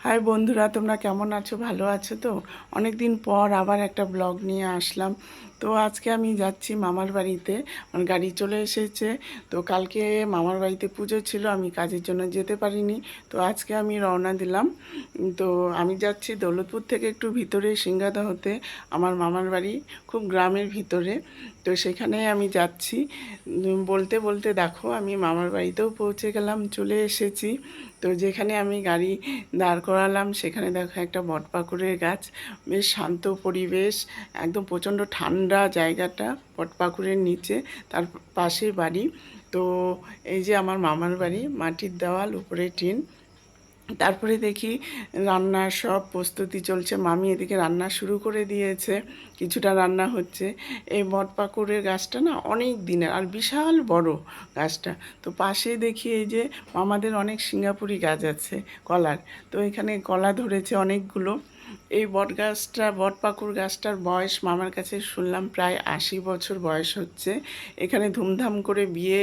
High বন্ধুরা, তোমরা কেমন আছো? ভালো আছো তো? অনেক দিন পর আবার একটা ব্লগ নিয়ে আসলাম। তো আজকে আমি যাচ্ছি মামার বাড়িতে। আমার গাড়ি চলে এসেছে। তো কালকে মামার বাড়িতে পুজো ছিল, আমি কাজের জন্য যেতে পারিনি। তো আজকে আমি রওনা দিলাম। তো আমি যাচ্ছি দৌলতপুর থেকে একটু ভিতরে সিংগাদা হতে আমার মামার বাড়ি, খুব গ্রামের ভিতরে। তো সেখানে আমি যাচ্ছি। বলতে বলতে দেখো আমি মামার বাড়িতেও পৌঁছে গেলাম, চলে এসেছি। তো যেখানে আমি গাড়ি দাঁড় করালাম সেখানে দেখো একটা বটপাকুড়ের গাছ, বেশ শান্ত পরিবেশ, একদম প্রচণ্ড ঠান্ডা জায়গাটা, বটপাকুড়ের নিচে, তার পাশে বাড়ি। তো এই যে আমার মামার বাড়ি, মাটির দেওয়াল, উপরে টিন। তারপরে দেখি রান্নার সব প্রস্তুতি চলছে, মামি এদিকে রান্না শুরু করে দিয়েছে, কিছুটা রান্না হচ্ছে। এই বটপাকুড়ের গাছটা না অনেক দিনের আর বিশাল বড় গাছটা। তো পাশে দেখি এই যে মামাদের অনেক সিঙ্গাপুরি গাছ আছে, কলার। তো এখানে কলা ধরেছে অনেকগুলো। এই বট গাছটা, বটপাকুড় গাছটার বয়স মামার কাছে শুনলাম প্রায় 80 বছর বয়স হচ্ছে। এখানে ধুমধাম করে বিয়ে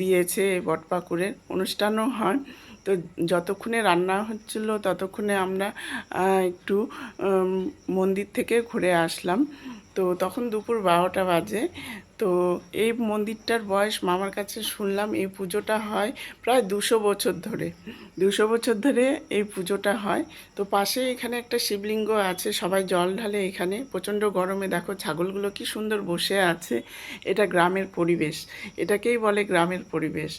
দিয়েছে, বটপাকুড়ের অনুষ্ঠানও হয়। তো যতক্ষণে রান্না হচ্ছিল ততক্ষণে আমরা একটু মন্দির থেকে ঘুরে আসলাম। তো তখন দুপুর 12টা বাজে। তো এই মন্দিরটার বয়স মামার কাছে শুনলাম এই পুজোটা হয় প্রায় 200 বছর ধরে। 200 বছর ধরে এই পুজোটা হয়। তো পাশে এখানে একটা শিবলিঙ্গ আছে, সবাই জল ঢালে এখানে। প্রচণ্ড গরমে দেখো ছাগলগুলো কি সুন্দর বসে আছে। এটা গ্রামের পরিবেশ, এটাকেই বলে গ্রামের পরিবেশ।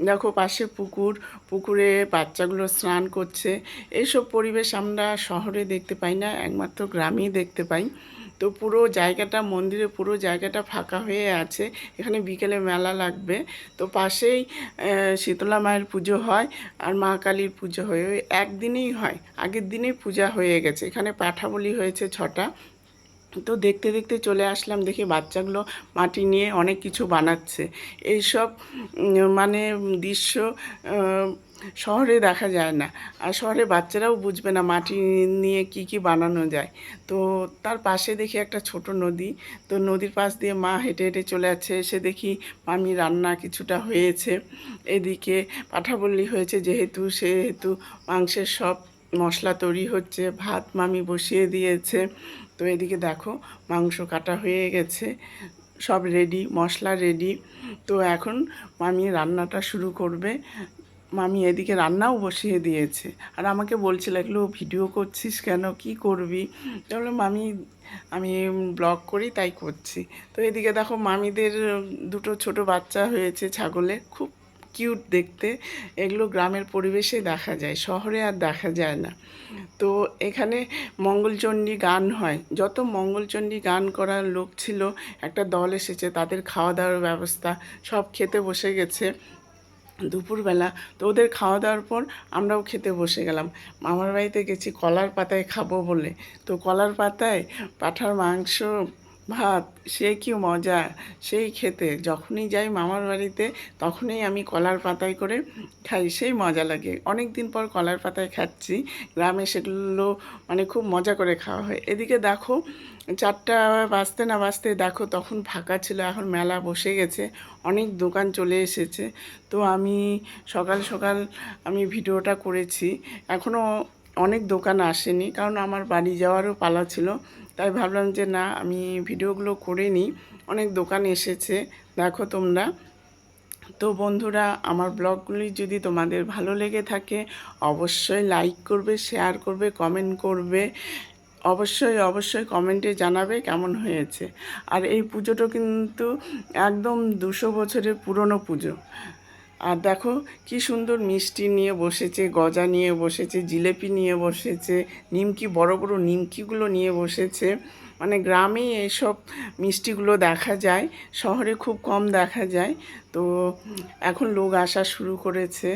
দেখো পাশে পুকুর, পুকুরে বাচ্চাগুলো স্নান করছে। এইসব পরিবেশ আমরা শহরে দেখতে পাই না, একমাত্র গ্রামেই দেখতে পাই। তো পুরো জায়গাটা, মন্দিরে পুরো জায়গাটা ফাঁকা হয়ে আছে। এখানে বিকেলে মেলা লাগবে। তো পাশেই শীতলা মায়ের পুজো হয় আর মা কালীর পুজো হয়, ওই একদিনেই হয়, আগের দিনেই পূজা হয়ে গেছে। এখানে পাঠা বলি হয়েছে 6টা। তো দেখতে দেখতে চলে আসলাম, দেখি বাচ্চাগুলো মাটি নিয়ে অনেক কিছু বানাচ্ছে। এইসব মানে দৃশ্য শহরে দেখা যায় না। আর শহরে বাচ্চারাও বুঝবে না মাটি নিয়ে কি কি বানানো যায়। তো তার পাশে দেখি একটা ছোট নদী। তো নদীর পাশ দিয়ে মা হেঁটে হেঁটে চলে যাচ্ছে। এসে দেখি মামি রান্না কিছুটা হয়েছে। এদিকে পাঁঠাবল্লি হয়েছে যেহেতু, সেহেতু মাংসের সব মশলা তৈরি হচ্ছে, ভাত মামি বসিয়ে দিয়েছে। তো এদিকে দেখো মাংস কাটা হয়ে গেছে, সব রেডি, মশলা রেডি। তো এখন মামি রান্নাটা শুরু করবে। মামি এদিকে রান্নাও বসিয়ে দিয়েছে। আর আমাকে বলছিল, এগুলো ভিডিও করছিস কেন, কি করবি? তাহলে মামি, আমি ব্লগ করি তাই করছি। তো এদিকে দেখো মামিদের দুটো ছোট বাচ্চা হয়েছে ছাগলে, খুব কিউট দেখতে। এগুলো গ্রামের পরিবেশে দেখা যায়, শহরে আর দেখা যায় না। তো এখানে মঙ্গলচণ্ডী গান হয়, যত মঙ্গলচণ্ডী গান করার লোক ছিল একটা দল এসেছে, তাদের খাওয়া দাওয়ার ব্যবস্থা, সব খেতে বসে গেছে দুপুরবেলা। তো ওদের খাওয়া দাওয়ার পর আমরাও খেতে বসে গেলাম। মামার বাড়িতে গেছি কলার পাতায় খাবো বলে। তো কলার পাতায় পাঁঠার মাংস, ভাত, সে কি মজা! সেই খেতে যখনই যাই মামার বাড়িতে তখনই আমি কলার পাতায় করে খাই, সেই মজা লাগে। অনেক দিন পর কলার পাতায় খাচ্ছি। গ্রামে সেগুলো মানে খুব মজা করে খাওয়া হয়। এদিকে দেখো 4টা বাজতে না বাজতে দেখো তখন ফাঁকা ছিল, এখন মেলা বসে গেছে, অনেক দোকান চলে এসেছে। তো আমি সকাল সকাল আমি ভিডিওটা করেছি, এখনও অনেক দোকান আসেনি, কারণ আমার বাড়ি যাওয়ারও পালা ছিল। তাই ভাবলাম যে না, আমি ভিডিওগুলো করে নিই। অনেক দোকান এসেছে, দেখো তোমরা। তো বন্ধুরা, আমার ব্লগগুলি যদি তোমাদের ভালো লেগে থাকে অবশ্যই লাইক করবে, শেয়ার করবে, কমেন্ট করবে। অবশ্যই অবশ্যই কমেন্টে জানাবে কেমন হয়েছে। আর এই পুজোটা কিন্তু একদম 200 বছরের পুরনো পুজো। আর দেখো কি সুন্দর মিষ্টি নিয়ে বসেছে, গজা নিয়ে বসেছে, জিলেপি নিয়ে বসেছে, নিমকি, বড় বড় নিমকিগুলো নিয়ে বসেছে। মানে গ্রামেই এইসব মিষ্টিগুলো দেখা যায়, শহরে খুব কম দেখা যায়। তো এখন লোক আসা শুরু করেছে,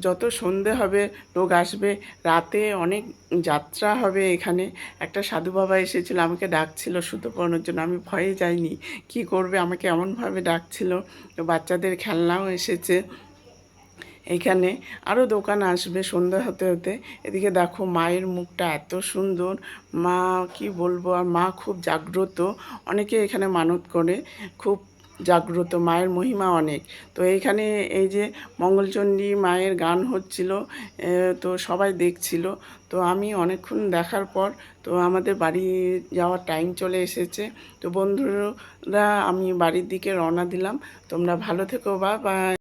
যত সন্ধে হবে লোক আসবে। রাতে অনেক যাত্রা হবে এখানে। একটা সাধু বাবা এসেছিল, আমাকে ডাকছিল সুতো পরানোর জন্য, আমি ভয়ে যাইনি। কি করবে, আমাকে এমনভাবে ডাকছিল। তো বাচ্চাদের খেলনাও এসেছে এইখানে। আরও দোকান আসবে সন্ধ্যা হতে হতে। এদিকে দেখো মায়ের মুখটা এত সুন্দর, মা কি বলবো, আর মা খুব জাগ্রত। অনেকে এখানে মানত করে, খুব জাগ্রত, মায়ের মহিমা অনেক। তো এইখানে এই যে মঙ্গলচণ্ডী মায়ের গান হচ্ছিল, তো সবাই দেখছিল। তো আমি অনেকক্ষণ দেখার পর তো আমাদের বাড়ি যাওয়ার টাইম চলে এসেছে। তো বন্ধুরা, আমি বাড়ির দিকে রওনা দিলাম। তোমরা ভালো থেকো, বা